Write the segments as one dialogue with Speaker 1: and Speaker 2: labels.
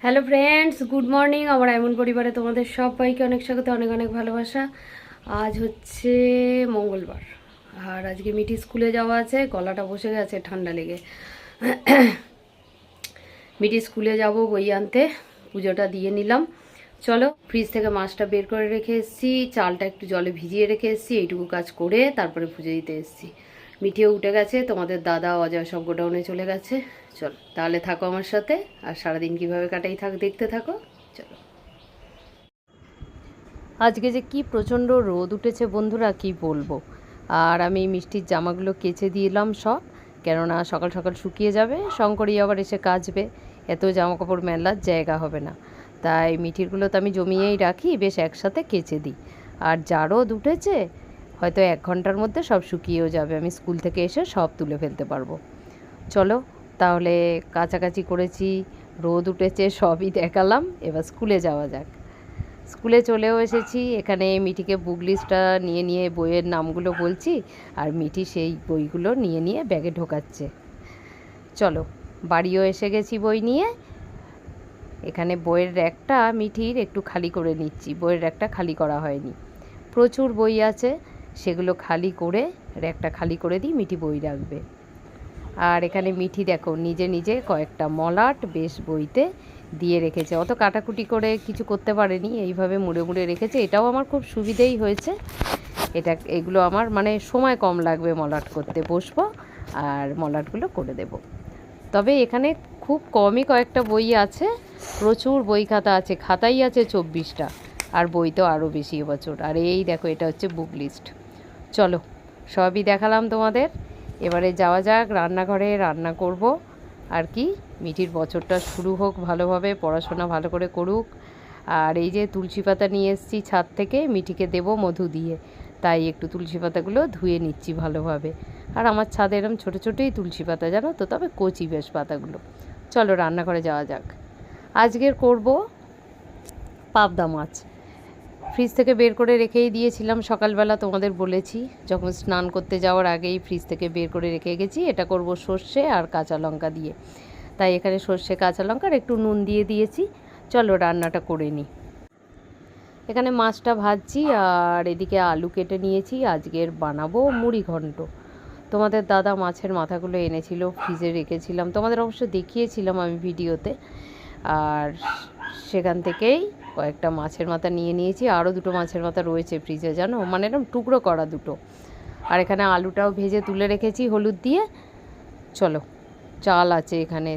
Speaker 1: Hello friends, good morning. আমার এমন পরিবারে তোমাদের সবাইকে অনেক স্বাগত, অনেক অনেক ভালোবাসা। আজ হচ্ছে মঙ্গলবার, আর আজকে মিটি স্কুলে যাওয়া আছে। গলাটা বসে গেছে ঠান্ডা লেগে। মিটি স্কুলে যাব বই আনতে, পুজোটা দিয়ে নিলাম। চলো, ফ্রিজ থেকে মাছটা বের করে রেখে এসেছি, চালটা একটু জলে ভিজিয়ে রেখে এসেছি। এইটুকু কাজ করে তারপরে পুজো দিতে এসেছি। মিটিও উঠে গেছে, তোমাদের দাদা অজয় সব গোডাউনে চলে গেছে। চলো তাহলে থাকো আমার সাথে, আর সারাদিন কিভাবে কাটাই দেখতে থাকো। চলো, আজকে যে কি প্রচণ্ড রোদ উঠেছে বন্ধুরা, কি বলবো। আর আমি মিষ্টির জামাগুলো কেচে দিলাম সব, কেননা সকাল সকাল শুকিয়ে যাবে, শঙ্করী আবার এসে কাচবে, এত জামা কাপড় মেলার জায়গা হবে না। তাই মিঠিরগুলো তো আমি জমিয়েই রাখি, বেশ একসাথে কেচে দিই। আর যা রোদ উঠেছে, হয়তো 1 ঘন্টার মধ্যে সব শুকিয়েও যাবে, আমি স্কুল থেকে এসে সব তুলে ফেলতে পারবো। চলো তাহলে, কাছাকাছি করেছি, রোদ উঠেছে, সবই দেখালাম। এবার স্কুলে যাওয়া যাক। স্কুলে চলেও এসেছি। এখানে মিঠিকে বুক লিস্টটা নিয়ে নিয়ে বইয়ের নামগুলো বলছি, আর মিঠি সেই বইগুলো নিয়ে নিয়ে ব্যাগে ঢোকাচ্ছে। চলো, বাড়িও এসে গেছি বই নিয়ে। এখানে বইয়ের র্যাকটা মিঠির একটু খালি করে নিচ্ছি, বইয়ের র্যাকটা খালি করা হয়নি, প্রচুর বই আছে, সেগুলো খালি করে র্যাকটা খালি করে দিই, মিঠি বই রাখবে। আর এখানে মিঠি দেখো নিজে নিজে কয়েকটা মলাট বেশ বইতে দিয়ে রেখেছে, অত কাটাকুটি করে কিছু করতে পারেনি, এইভাবে মুড়ে মুড়ে রেখেছে। এটাও আমার খুব সুবিধেই হয়েছে। এগুলো আমার মানে সময় কম লাগবে মলাট করতে, বসবো আর মলাটগুলো করে দেব। তবে এখানে খুব কমই কয়েকটা বই আছে, প্রচুর বই খাতা আছে, খাতাই আছে 24টা, আর বই তো আরও বেশি এবছর। আর এই দেখো, এটা হচ্ছে বুক লিস্ট। চলো, সবই দেখালাম তোমাদের। এবারে যাওয়া যাক রান্নাঘরে, রান্না করব। আর কি, মিঠির বছরটা শুরু হোক ভালোভাবে, পড়াশোনা ভালো করে করুক। আর এই যে তুলসী পাতা নিয়ে এসেছি ছাদ থেকে, মিঠিকে দেব মধু দিয়ে, তাই একটু তুলসী পাতাগুলো ধুয়ে নিচ্ছি ভালোভাবে। আর আমার ছাদে এরম ছোটো ছোটোই তুলসী পাতা, জানো তো, তবে কচি বেশ পাতাগুলো। চলো রান্নাঘরে যাওয়া যাক। আজকের করব পাবদা মাছ। ফ্রিজ থেকে বের করে রেখেই দিয়েছিলাম সকালবেলা, তোমাদের বলেছি, যখন স্নান করতে যাওয়ার আগেই ফ্রিজ থেকে বের করে রেখে গেছি। এটা করব সর্ষে আর কাঁচা লঙ্কা দিয়ে, তাই এখানে সর্ষে কাঁচা লঙ্কা আর একটু নুন দিয়ে দিয়েছি। চলো রান্নাটা করে নিই। এখানে মাছটা ভাজছি, আর এদিকে আলু কেটে নিয়েছি। আজকের বানাবো মুড়ি ঘন্ট। তোমাদের দাদা মাছের মাথাগুলো এনেছিল, ফ্রিজে রেখেছিলাম, তোমাদের অবশ্য দেখিয়েছিলাম আমি ভিডিওতে। আর সেখান থেকেই কয়েকটা মাছের মাথা নিয়ে নিয়েছি, আরও দুটো মাছের মাথা রয়েছে ফ্রিজে, জানো, মানে এরকম টুকরো করা দুটো। আর এখানে আলুটাও ভেজে তুলে রেখেছি হলুদ দিয়ে। চলো, চাল আছে এখানে।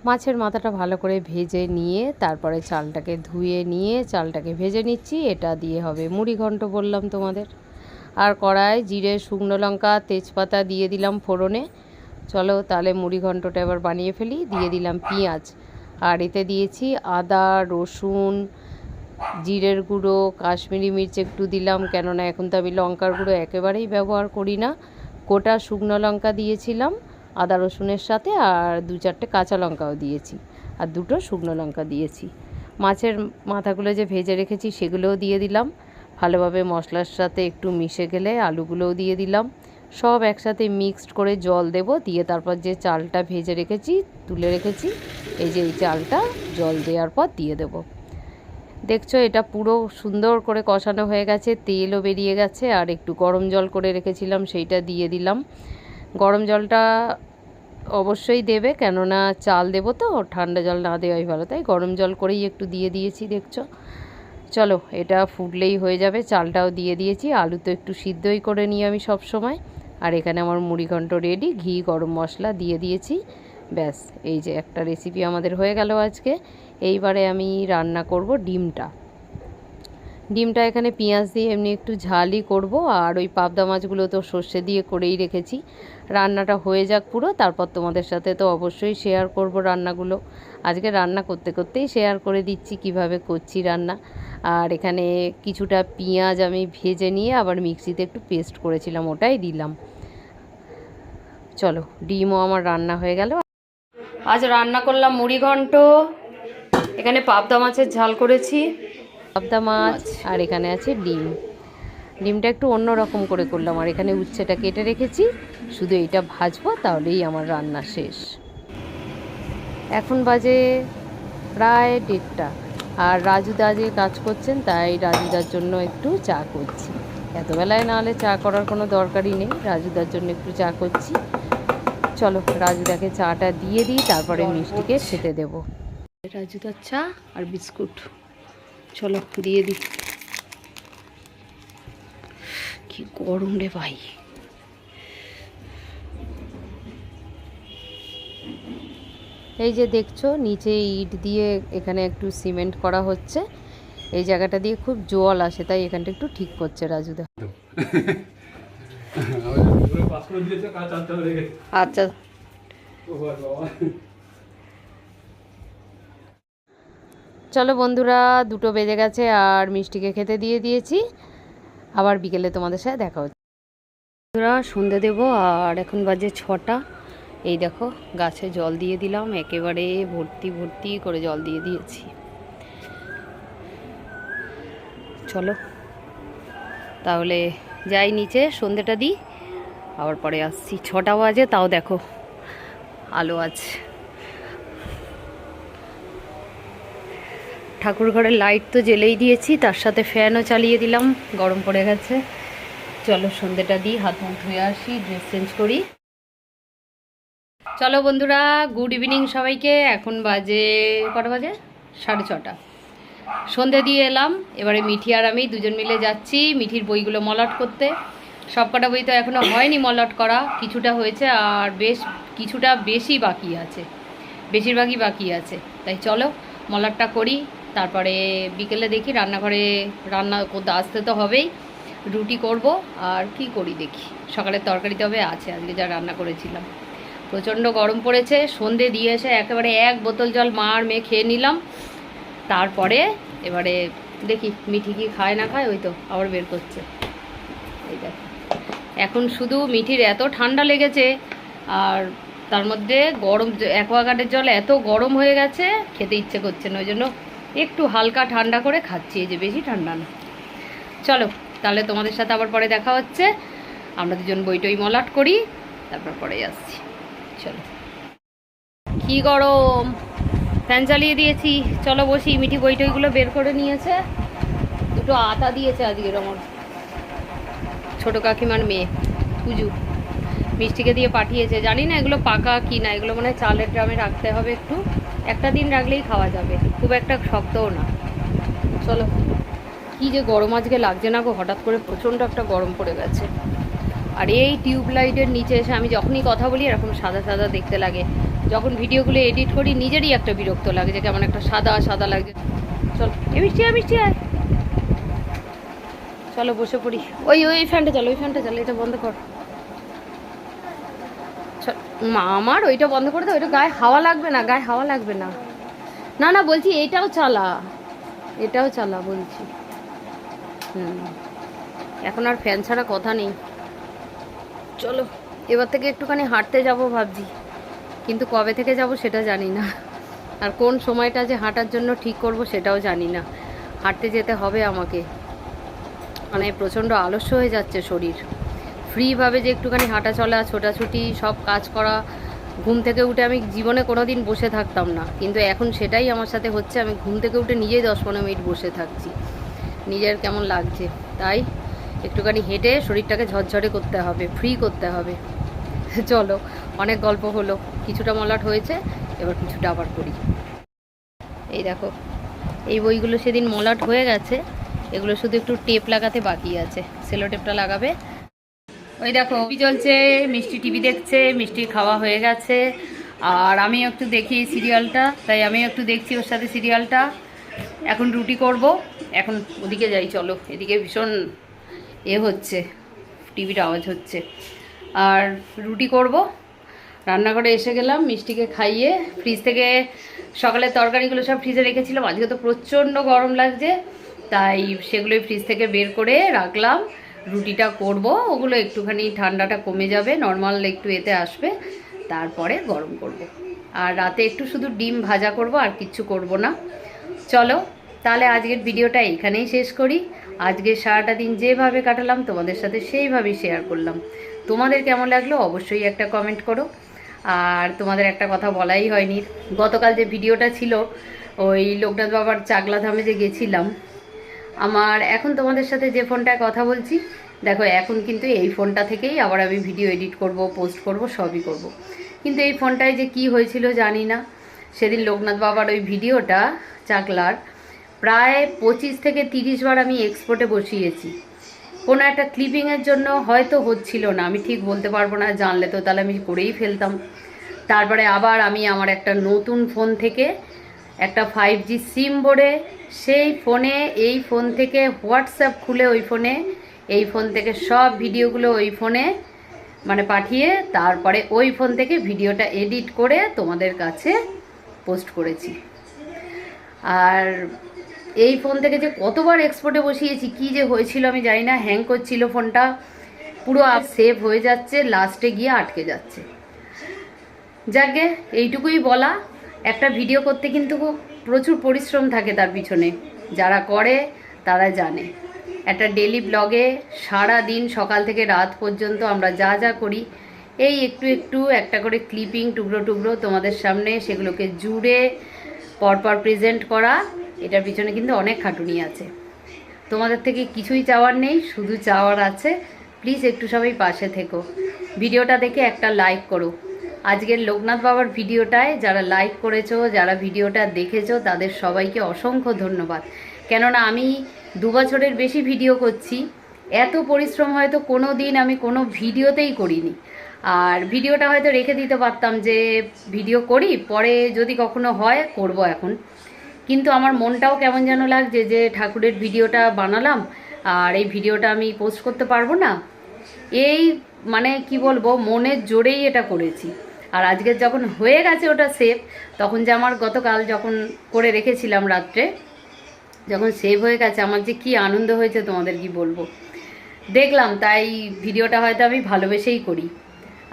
Speaker 1: মাছের মাথাটা ভালো করে ভেজে নিয়ে তারপরে চালটাকে ধুয়ে নিয়ে চালটাকে ভেজে নিচ্ছি। এটা দিয়ে হবে মুড়ি ঘন্ট বললাম তোমাদের। আর কড়ায় জিরে, শুকনো লঙ্কা, তেজপাতা দিয়ে দিলাম ফোড়নে। চলো তাহলে মুড়ি ঘন্টটা এবার বানিয়ে ফেলি। দিয়ে দিলাম পেঁয়াজ, আর এতে দিয়েছি আদা, রসুন, জিরের গুঁড়ো, কাশ্মীরি মির্চ একটু দিলাম, কেননা এখন তো আমি লঙ্কার গুঁড়ো একেবারেই ব্যবহার করি না। গোটা শুকনো লঙ্কা দিয়েছিলাম আদা রসুনের সাথে, আর 2-4টে কাঁচা লঙ্কাও দিয়েছি, আর 2টো শুকনো লঙ্কা দিয়েছি। মাছের মাথাগুলো যে ভেজে রেখেছি সেগুলোও দিয়ে দিলাম। ভালোভাবে মশলার সাথে একটু মিশে গেলে আলুগুলোও দিয়ে দিলাম। সব একসাথে মিক্সড করে জল দেব, দিয়ে তারপর যে চালটা ভেজে রেখেছি, তুলে রেখেছি, এই যে এই চালটা জল দেওয়ার পর দিয়ে দেব। দেখছো, এটা পুরো সুন্দর করে কষানো হয়ে গেছে, তেলও বেরিয়ে গেছে। আর একটু গরম জল করে রেখেছিলাম, সেইটা দিয়ে দিলাম। গরম জলটা অবশ্যই দেবে, কেননা চাল দেবো তো, ঠান্ডা জল না দেওয়াই ভালো, তাই গরম জল করেই একটু দিয়ে দিয়েছি, দেখছো। চলো, এটা ফুটলেই হয়ে যাবে। চালটাও দিয়ে দিয়েছি, আলু তো একটু সিদ্ধই করে নিই আমি সব সময়। আর এখানে আমার মুড়িঘণ্ট রেডি, ঘি, গরম মশলা দিয়ে দিয়েছি, ব্যাস। এই যে একটা রেসিপি আমাদের হয়ে গেল আজকে। এইবারে আমি রান্না করব ডিমটা। ডিমটা এখানে পেঁয়াজ দিয়ে এমনি একটু ঝালই করব, আর ওই পাবদা মাছগুলো তো সর্ষে দিয়ে করেই রেখেছি। রান্নাটা হয়ে যাক পুরো, তারপর তোমাদের সাথে তো অবশ্যই শেয়ার করব রান্নাগুলো। আজকে রান্না করতে করতেই শেয়ার করে দিচ্ছি কিভাবে করছি রান্না। আর এখানে কিছুটা পেঁয়াজ আমি ভেজে নিয়ে আবার মিক্সিতে একটু পেস্ট করেছিলাম, ওটাই দিলাম। চলো, ডিমও আমার রান্না হয়ে গেল। আজ রান্না করলাম মুড়ি ঘন্ট, এখানে পাবদা মাছের ঝাল করেছি, পাবদা মাছ, আর এখানে আছে ডিম। ডিমটা একটু অন্য রকম করে করলাম, আর এখানে উচ্ছেটা কেটে রেখেছি, শুধু এইটা ভাজবো, তাহলেই আমার রান্না শেষ। এখন বাজে প্রায় 1:30, আর রাজুদা আজকে কাজ করছেন, তাই রাজুদার জন্য একটু চা করছি। এতবেলায় নাহলে চা করার কোনো দরকারই নেই, রাজুদার জন্য একটু চা করছি। চলো রাজুদাকে চাটা দিয়ে দিই, তারপরে মিষ্টিকে খেতে দেব। রাজুদার চা আর বিস্কুট, চলো দিয়ে দিই। কি গরম রে ভাই। এই যে দেখছো নিচে ইট দিয়ে এখানে একটু সিমেন্ট করা হচ্ছে, এই জায়গাটা দিয়ে খুব জল আসে, তাই এখানটা একটু ঠিক করছে রাজুদা। আচ্ছা চলো বন্ধুরা, 2টো বেজে গেছে আর মিষ্টিকে খেতে দিয়ে দিয়েছি। আবার বিকেলে তোমাদের সাথে দেখা হচ্ছে। বন্ধুরা সন্ধে দেবো, আর এখন বাজে 6টা। এই দেখো গাছে জল দিয়ে দিলাম, একেবারে ভর্তি ভর্তি করে জল দিয়ে দিয়েছি। চলো তাহলে যাই নিচে, সন্ধেটা দিই, আবার পরে আসছি। 6টা বাজে, তাও দেখো আলো আছে। ঠাকুর ঘরের লাইট তো জ্বেলেই দিয়েছি, তার সাথে ফ্যানও চালিয়ে দিলাম, গরম পড়ে গেছে। চলো সন্ধেটা দিই, হাত মুখ ধুয়ে আসি, ড্রেস চেঞ্জ করি। চলো বন্ধুরা, গুড ইভিনিং সবাইকে। এখন বাজে কটা বাজে? 6:30। সন্ধে দিয়ে এলাম, এবারে মিঠি আর আমি দুজন মিলে যাচ্ছি মিঠির বইগুলো মলাট করতে। সব কটা বই তো এখনও হয়নি মলাট করা, কিছুটা হয়েছে আর কিছুটা বেশি বাকি আছে, বেশিরভাগই বাকি আছে। তাই চলো মলাটটা করি, তারপরে বিকেলে দেখি রান্নাঘরে রান্না করতে আসতে তো হবেই, রুটি করব আর কি করি দেখি। সকালের তরকারি তবে আছে, আজকে যা রান্না করেছিলাম। প্রচণ্ড গরম পড়েছে, সন্ধে দিয়ে এসে একেবারে 1 বোতল জল মা আর মেয়ে খেয়ে নিলাম। তারপরে এবারে দেখি মিঠি কি খায় না খায়, ওই তো আবার বের করছে। এই দেখো এখন শুধু মিঠির এত ঠান্ডা লেগেছে, আর তার মধ্যে গরম অ্যাকোয়াগার্ডের জল এত গরম হয়ে গেছে, খেতে ইচ্ছে করছে না, ওই জন্য একটু হালকা ঠান্ডা করে খাচ্ছি, এই যে বেশি ঠান্ডা না। চলো তাহলে তোমাদের সাথে আবার পরে দেখা হচ্ছে, আমরা দুজন বইটই মলাট করি, তারপর পরে আসছি। চলো। কি গরম, ফ্যান চালিয়ে দিয়েছি, চলো বসি। মিঠি বইটইগুলো বের করে নিয়েছে, 2টো আটা দিয়েছে আজকের আমার ছোটো কাকিমার মেয়ে পুজু, মিষ্টিকে দিয়ে পাঠিয়েছে। জানি না এগুলো পাকা কি না, এগুলো মানে চালের ড্রামে রাখতে হবে একটু, একটা দিন রাখলেই খাওয়া যাবে, খুব একটা শক্তও না। চলো। কি যে গরম আজকে লাগছে না গো, হঠাৎ করে প্রচণ্ড একটা গরম পড়ে গেছে। আর এই টিউবলাইটের নিচে এসে আমি যখনই কথা বলি এরকম সাদা সাদা দেখতে লাগে, যখন ভিডিওগুলো এডিট করি নিজেরই একটা বিরক্ত লাগে যে কেমন একটা সাদা সাদা লাগে। চল মিষ্টি আয়, মিষ্টি আয়, চলো বসে পড়ি। ওই ফ্যানটা চলো, ওই ফ্যানটা চলো, এটা বন্ধ কর। মা আমার ওইটা বন্ধ করে দাও, ওইটা গায়ে হাওয়া লাগবে না, গায়ে হাওয়া লাগবে না। না না বলছি এটাও চালা, এটাও চালা বলছি। এখন আর ফ্যান ছাড়া কথা নেই। চলো এবার থেকে একটুখানি হাঁটতে যাব ভাবছি, কিন্তু কবে থেকে যাব সেটা জানি না, আর কোন সময়টা যে হাঁটার জন্য ঠিক করব সেটাও জানি না। হাঁটতে যেতে হবে আমাকে, মানে প্রচণ্ড আলস্য হয়ে যাচ্ছে শরীর। ফ্রিভাবে যে একটুখানি হাঁটা চলা, ছোটাছুটি, সব কাজ করা, ঘুম থেকে উঠে আমি জীবনে কোনো দিন বসে থাকতাম না, কিন্তু এখন সেটাই আমার সাথে হচ্ছে। আমি ঘুম থেকে উঠে নিজেই 10-15 মিনিট বসে থাকছি, নিজের কেমন লাগছে। তাই একটুখানি হেঁটে শরীরটাকে ঝরঝরে করতে হবে, ফ্রি করতে হবে। চলো অনেক গল্প হলো, কিছুটা মলাট হয়েছে, এবার কিছুটা আবার করি। এই দেখো এই বইগুলো সেদিন মলাট হয়ে গেছে, এগুলো শুধু একটু টেপ লাগাতে বাকি আছে, সেলো টেপটা লাগাবে। ওই দেখো টিভি চলছে, মিষ্টি টিভি দেখছে, মিষ্টির খাওয়া হয়ে গেছে, আর আমি একটু দেখি সিরিয়ালটা, তাই আমি একটু দেখছি ওর সাথে সিরিয়ালটা। এখন রুটি করব, এখন ওদিকে যাই, চলো। এদিকে ভীষণ হচ্ছে, টিভির আওয়াজ হচ্ছে। আর রুটি করব, রান্নাঘরে এসে গেলাম, মিষ্টিকে খাইয়ে ফ্রিজ থেকে সকালের তরকারিগুলো সব ফ্রিজে রেখেছিলাম, আজকে তো প্রচণ্ড গরম লাগছে, তাই সেগুলোই ফ্রিজ থেকে বের করে রাখলাম। রুটিটা করব, ওগুলো একটুখানি ঠান্ডাটা কমে যাবে, নর্মাল একটু এতে আসবে, তারপরে গরম করব। আর রাতে একটু শুধু ডিম ভাজা করব, আর কিচ্ছু করব না। চলো তাহলে আজকের ভিডিওটা এখানেই শেষ করি। আজকে সারাটা দিন যেভাবে কাটালাম তোমাদের সাথে সেইভাবেই শেয়ার করলাম। তোমাদের কেমন লাগলো অবশ্যই একটা কমেন্ট করো। আর তোমাদের একটা কথা বলাই হয়নি, গতকাল যে ভিডিওটা ছিল ওই লোকনাথ বাবার চাকলা ধামে যে গেছিলাম, আমার এখন তোমাদের সাথে যে ফোনটায় কথা বলছি, দেখো এখন কিন্তু এই ফোনটা থেকেই আবার আমি ভিডিও এডিট করব, পোস্ট করব, সবই করব। কিন্তু এই ফোনটায় যে কি হয়েছিল জানি না, সেদিন লোকনাথ বাবার ওই ভিডিওটা চাকলার প্রায় 25 থেকে 30 বার আমি এক্সপোর্টে বসিয়েছি। কোনো একটা ক্লিপিংয়ের জন্য হয়তো হচ্ছিল না, আমি ঠিক বলতে পারবো না, জানলে তো তাহলে আমি করেই ফেলতাম। তারপরে আবার আমি আমার একটা নতুন ফোন থেকে একটা 5G সিম ভরে সেই ফোনে, এই ফোন থেকে হোয়াটসঅ্যাপ খুলে ওই ফোনে, এই ফোন থেকে সব ভিডিওগুলো ওই ফোনে মানে পাঠিয়ে তারপরে ওই ফোন থেকে ভিডিওটা এডিট করে তোমাদের কাছে পোস্ট করেছি। আর এই ফোন থেকে যে কতবার এক্সপোর্টে বসিয়েছি, কি যে হয়েছিল আমি জানি না, হ্যাং করছিল ফোনটা, পুরো সেভ হয়ে যাচ্ছে, লাস্টে গিয়ে আটকে যাচ্ছে। যাকে এইটুকুই বলা, একটা ভিডিও করতে কিন্তু প্রচুর পরিশ্রম থাকে তার পিছনে, যারা করে তারা জানে। একটা ডেলি ব্লগে সারা দিন সকাল থেকে রাত পর্যন্ত আমরা যা যা করি, এই একটু একটু একটা করে ক্লিপিং টুকরো টুকরো তোমাদের সামনে সেগুলোকে জুড়ে পরপর প্রেজেন্ট করা, এটার পিছনে কিন্তু অনেক খাটুনি আছে। তোমাদের থেকে কিছুই চাওয়ার নেই, শুধু চাওয়ার আছে প্লিজ একটু সবাই পাশে থেকো, ভিডিওটা দেখে একটা লাইক করো। আজকের লোকনাথ বাবার ভিডিওটায় যারা লাইক করেছো, যারা ভিডিওটা দেখেছো, তাদের সবাইকে অসংখ্য ধন্যবাদ। কেননা আমি 2 বছরের বেশি ভিডিও করছি, এত পরিশ্রম হয়তো কোনো দিন আমি কোনো ভিডিওতেই করিনি। আর ভিডিওটা হয়তো রেখে দিতে পারতাম যে ভিডিও করি, পরে যদি কখনো হয় করব এখন। কিন্তু আমার মনটাও কেমন যেন লাগছে যে ঠাকুরের ভিডিওটা বানালাম আর এই ভিডিওটা আমি পোস্ট করতে পারবো না, এই মানে কি বলবো, মনের জোরেই এটা করেছি। আর আজকে যখন হয়ে গেছে ওটা সেভ, তখন যে আমার গতকাল যখন করে রেখেছিলাম রাত্রে, যখন সেভ হয়ে গেছে, আমার যে কি আনন্দ হয়েছে তোমাদের কি বলবো। দেখলাম তাই ভিডিওটা হয়তো আমি ভালোবেসেই করি।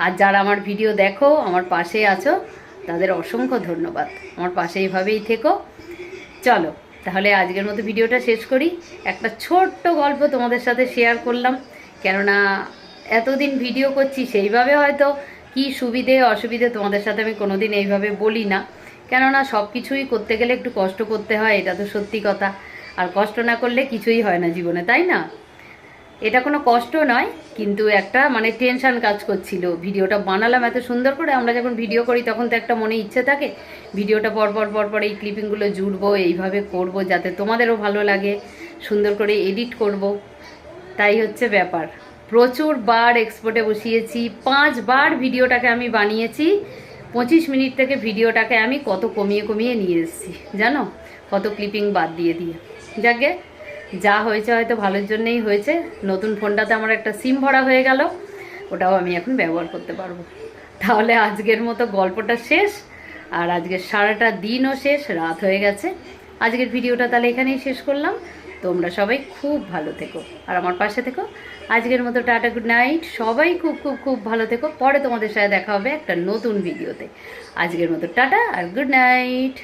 Speaker 1: আর যারা আমার ভিডিও দেখো, আমার পাশে আছো, তাদের অসংখ্য ধন্যবাদ, আমার পাশে এইভাবেই থেকো। চলো তাহলে আজকের মতো ভিডিওটা শেষ করি। একটা ছোট্ট গল্প তোমাদের সাথে শেয়ার করলাম, কেননা এতদিন ভিডিও করছি সেইভাবে হয়তো কি সুবিধে অসুবিধে তোমাদের সাথে আমি কোনোদিন এইভাবে বলি না, কেননা সব কিছুই করতে গেলে একটু কষ্ট করতে হয়, এটা তো সত্যি কথা। আর কষ্ট না করলে কিছুই হয় না জীবনে, তাই না? এটা কোনো কষ্ট নয়, কিন্তু একটা মানে টেনশন কাজ করছিল। ভিডিওটা বানালাম এত সুন্দর করে, আমরা যখন ভিডিও করি তখন তো একটা মনে ইচ্ছে থাকে ভিডিওটা পরপর এই ক্লিপিংগুলো জুড়বো, এইভাবে করব যাতে তোমাদেরও ভালো লাগে, সুন্দর করে এডিট করব। তাই হচ্ছে ব্যাপার। প্রচুর বার এক্সপোর্টে বসিয়েছি, 5 বার ভিডিওটাকে আমি বানিয়েছি। 25 মিনিট থেকে ভিডিওটাকে আমি কত কমিয়ে কমিয়ে নিয়ে এসেছি জানো, কত ক্লিপিং বাদ দিয়ে দিয়ে। যাকে যা হয়েছে হয়তো ভালোর জন্যই হয়েছে। নতুন ফোনটাতে আমার একটা সিম ভরা হয়ে গেল, ওটাও আমি এখন ব্যবহার করতে পারবো। তাহলে আজকের মতো গল্পটা শেষ, আর আজকের সারাটা দিনও শেষ, রাত হয়ে গেছে। আজকের ভিডিওটা তাহলে এখানেই শেষ করলাম। তোমরা সবাই খুব ভালো থেকো আর আমার পাশে থেকো। আজকের মতো টাটা, গুড নাইট। সবাই খুব খুব খুব ভালো থেকো। পরে তোমাদের সাথে দেখা হবে একটা নতুন ভিডিওতে। আজকের মতো টাটা আর গুড নাইট।